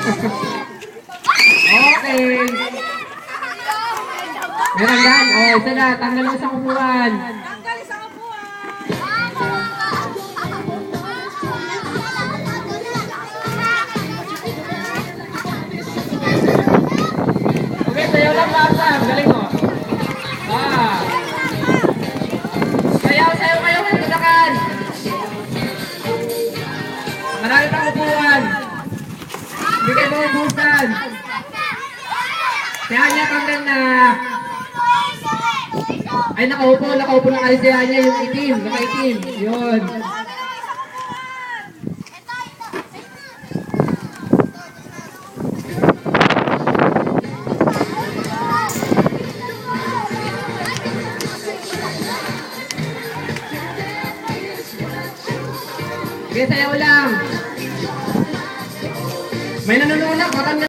Okay. Meranggan. O, isa na. Tanggal ang isang upuan. Tanggal isang upuan. Okay, sayaw lang basa. Galing mo. Ah. Sayaw kayo ng tudakan. Marami pang upuan. Hindi kayo maubusan. Kaya niya tanggal na. Ay, nakaupo na kayo siya niya, yung itim, nakaitim. Yun. Sige, sayaw lang. May nanonood na,